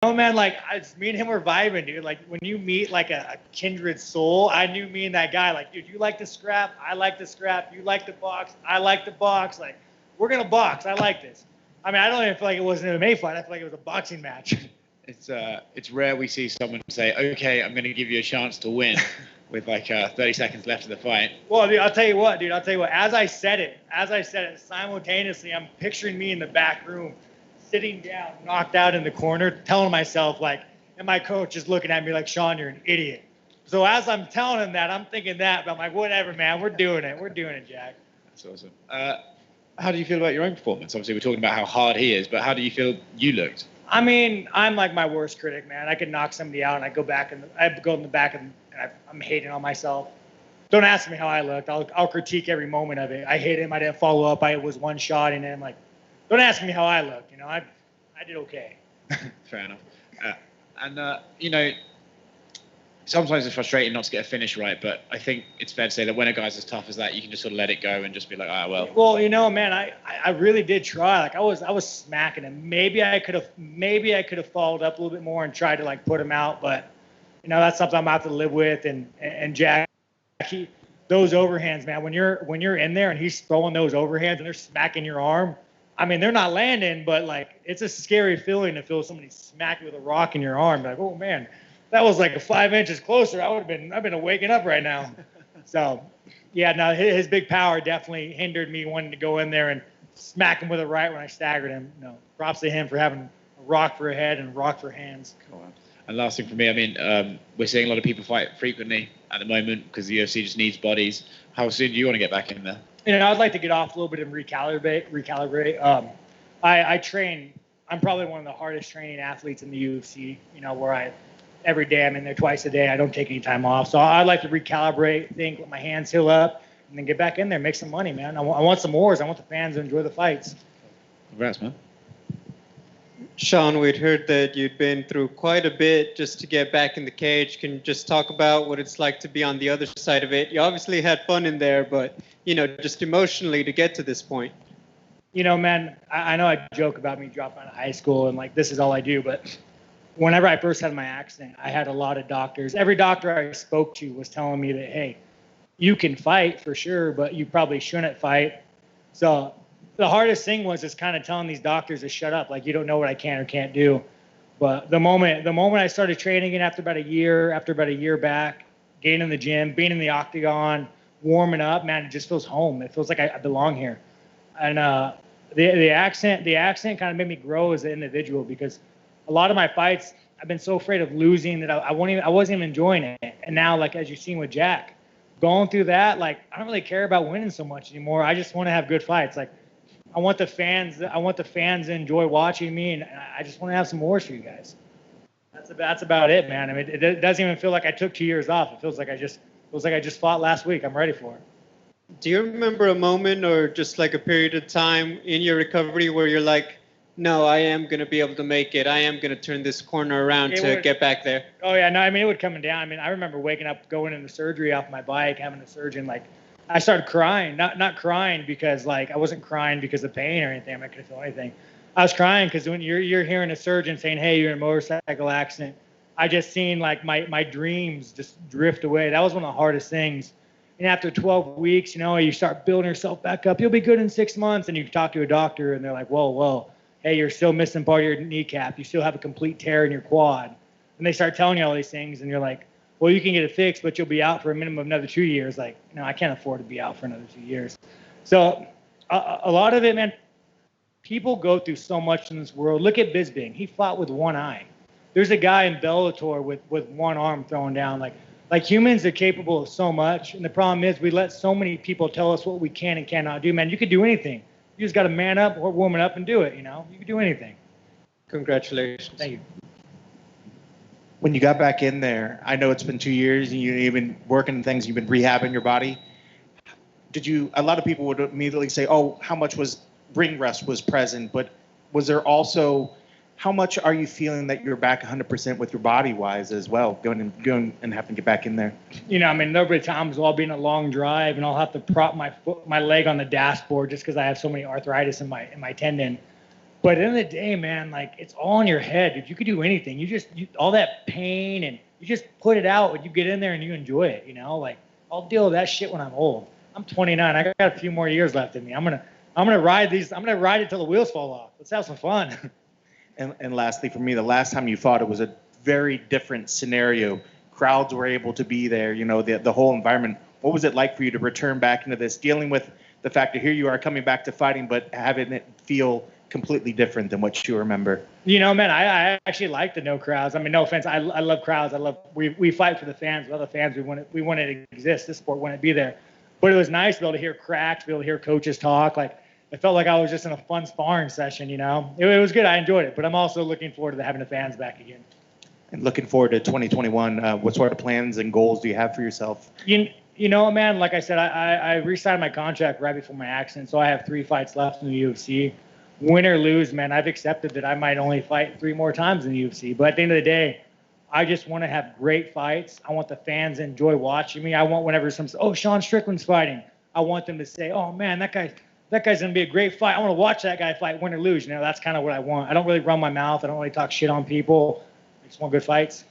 No, man, like, me and him were vibing, dude. Like, when you meet, like, a kindred soul, I knew me and that guy, like, dude, you like to scrap, I like to scrap, you like to box, I like to box. Like, we're going to box. I like this. I mean, I don't even feel like it was an MMA fight. I feel like it was a boxing match. It's rare we see someone say, okay, I'm going to give you a chance to win with, like, 30 seconds left of the fight. Well, dude, I'll tell you what, as I said it, simultaneously, I'm picturing me in the back room, sitting down, knocked out in the corner, telling myself, like, and my coach is looking at me like, Sean, you're an idiot. So as I'm telling him that, I'm thinking that, but I'm like, whatever, man, we're doing it. We're doing it, Jack. That's awesome. How do you feel about your own performance? Obviously, we're talking about how hard he is, but how do you feel you looked? I mean, I'm like my worst critic, man. I could knock somebody out, and I go in the back, and I'm hating on myself. Don't ask me how I looked. I'll critique every moment of it. I hate him. I didn't follow up. It was one shot, and then I'm like, don't ask me how I looked. You know, I did okay. Fair enough. You know, sometimes it's frustrating not to get a finish right, but I think it's fair to say that when a guy's as tough as that, you can just sort of let it go and just be like, ah, well. Well, you know, man, I really did try. Like, I was smacking him. Maybe I could have followed up a little bit more and tried to, like, put him out, but you know, that's something I'm out to live with. And Jack, those overhands, man, when you're in there and he's throwing those overhands and they're smacking your arm, I mean, they're not landing, but, like, it's a scary feeling to feel somebody smack you with a rock in your arm. Like, oh man, that was like 5 inches closer. I've been waking up right now. So, yeah, no, his big power definitely hindered me wanting to go in there and smack him with a right when I staggered him. No, props to him for having a rock for a head and a rock for hands. Cool. And last thing for me, I mean, we're seeing a lot of people fight frequently at the moment because the UFC just needs bodies. How soon do you want to get back in there? You know, I'd like to get off a little bit and recalibrate. I train. I'm probably one of the hardest training athletes in the UFC. You know, where every day I'm in there twice a day. I don't take any time off. So I'd like to recalibrate, let my hands heal up, and then get back in there, make some money, man. I want some wars. I want the fans to enjoy the fights. Congrats, man. Sean, we'd heard that you'd been through quite a bit just to get back in the cage. Can you just talk about what it's like to be on the other side of it? You obviously had fun in there, but, you know, just emotionally to get to this point. You know, man, I know I joke about me dropping out of high school and, like, this is all I do, but whenever I first had my accident, I had a lot of doctors. Every doctor I spoke to was telling me that, hey, you can fight for sure, but you probably shouldn't fight. So the hardest thing was just kind of telling these doctors to shut up, like, you don't know what I can or can't do. But the moment I started training again after about a year back, getting in the gym, being in the octagon, warming up, man, it just feels home. It feels like I belong here. And the accent kind of made me grow as an individual, because a lot of my fights, I've been so afraid of losing that I wasn't even enjoying it. And now, like, as you've seen with Jack, going through that, like, I don't really care about winning so much anymore. I just want to have good fights. Like, I want the fans to enjoy watching me, and I just want to have some wars for you guys. That's about it, man. I mean, it doesn't even feel like I took 2 years off. It feels like I just fought last week. I'm ready for it. Do you remember a moment or just like a period of time in your recovery where you're like, no, I am going to be able to make it. I am going to turn this corner around to get back there? Oh, yeah. No, I mean, it would coming down. I mean, I remember waking up, going into surgery off my bike, having a surgeon, like, I started crying, not crying because, like, I wasn't crying because of pain or anything. I'm not going to feel anything. I was crying because when you're hearing a surgeon saying, hey, you're in a motorcycle accident, I just seen, like, my dreams just drift away. That was one of the hardest things. And after 12 weeks, you know, you start building yourself back up. You'll be good in 6 months. And you talk to a doctor, and they're like, whoa, hey, you're still missing part of your kneecap. You still have a complete tear in your quad. And they start telling you all these things, and you're like, well, you can get it fixed, but you'll be out for a minimum of another 2 years. Like, you know, I can't afford to be out for another 2 years. So a lot of it, man, people go through so much in this world. Look at Bisping. He fought with one eye. There's a guy in Bellator with one arm thrown down. Like humans are capable of so much. And the problem is we let so many people tell us what we can and cannot do. Man, you could do anything. You just got to man up or woman up and do it, you know. You can do anything. Congratulations. Thank you. When you got back in there, I know it's been 2 years and you've been working on things, you've been rehabbing your body. A lot of people would immediately say, oh, how much was ring rust was present, but was there also, how much are you feeling that you're back 100% with your body wise as well, going and having to get back in there? You know, I mean, there'll be times I'll be in a long drive and I'll have to prop my leg on the dashboard just because I have so many arthritis in my tendon. But at the end of the day, man, like it's all in your head. If you could do anything, all that pain and you just put it out when you get in there and you enjoy it, you know, like I'll deal with that shit when I'm old. I'm 29. I got a few more years left in me. I'm gonna ride these. I'm gonna ride it till the wheels fall off. Let's have some fun. And lastly, for me, the last time you fought, it was a very different scenario. Crowds were able to be there, you know, the whole environment. What was it like for you to return back into this, dealing with the fact that here you are coming back to fighting, but having it feel completely different than what you remember? You know, man, I actually like the no crowds. I mean, no offense. I love crowds. We fight for the fans. Without the fans, we want it to exist. This sport wouldn't be there. But it was nice to be able to hear cracks, to be able to hear coaches talk. Like, it felt like I was just in a fun sparring session, you know. It was good. I enjoyed it. But I'm also looking forward to having the fans back again. And looking forward to 2021, what sort of plans and goals do you have for yourself? You know, man, like I said, I re-signed my contract right before my accident, so I have 3 fights left in the UFC. Win or lose, man, I've accepted that I might only fight 3 more times in the UFC. But at the end of the day, I just want to have great fights. I want the fans to enjoy watching me. I want whenever someone says, oh, Sean Strickland's fighting, I want them to say, oh, man, that guy's going to be a great fight. I want to watch that guy fight, win or lose. You know, that's kind of what I want. I don't really run my mouth. I don't really talk shit on people. I just want good fights.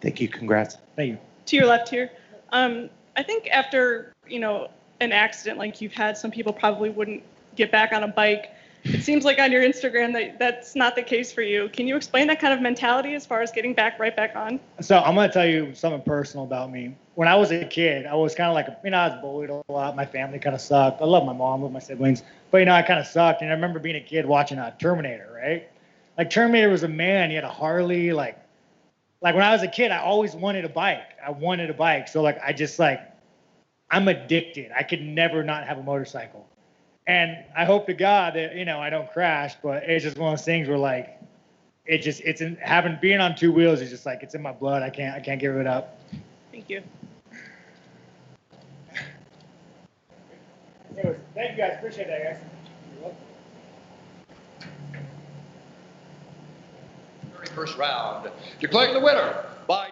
Thank you. Congrats. Thank you. To your left here. I think after, you know, an accident like you've had, some people probably wouldn't get back on a bike. It seems like on your Instagram that's not the case for you. Can you explain that kind of mentality as far as getting right back on? So I'm going to tell you something personal about me. When I was a kid, I was kind of like, you know, I was bullied a lot. My family kind of sucked. I love my mom, love my siblings. But, you know, I kind of sucked. And I remember being a kid watching Terminator, right? Like, Terminator was a man. He had a Harley. Like when I was a kid, I always wanted a bike. So, like, I'm addicted. I could never not have a motorcycle. And I hope to God that, you know, I don't crash, but it's just one of those things where, like, being on 2 wheels is just like, it's in my blood. I can't give it up. Thank you. Anyways, thank you guys. Appreciate that, guys. Very first round, declaring the winner by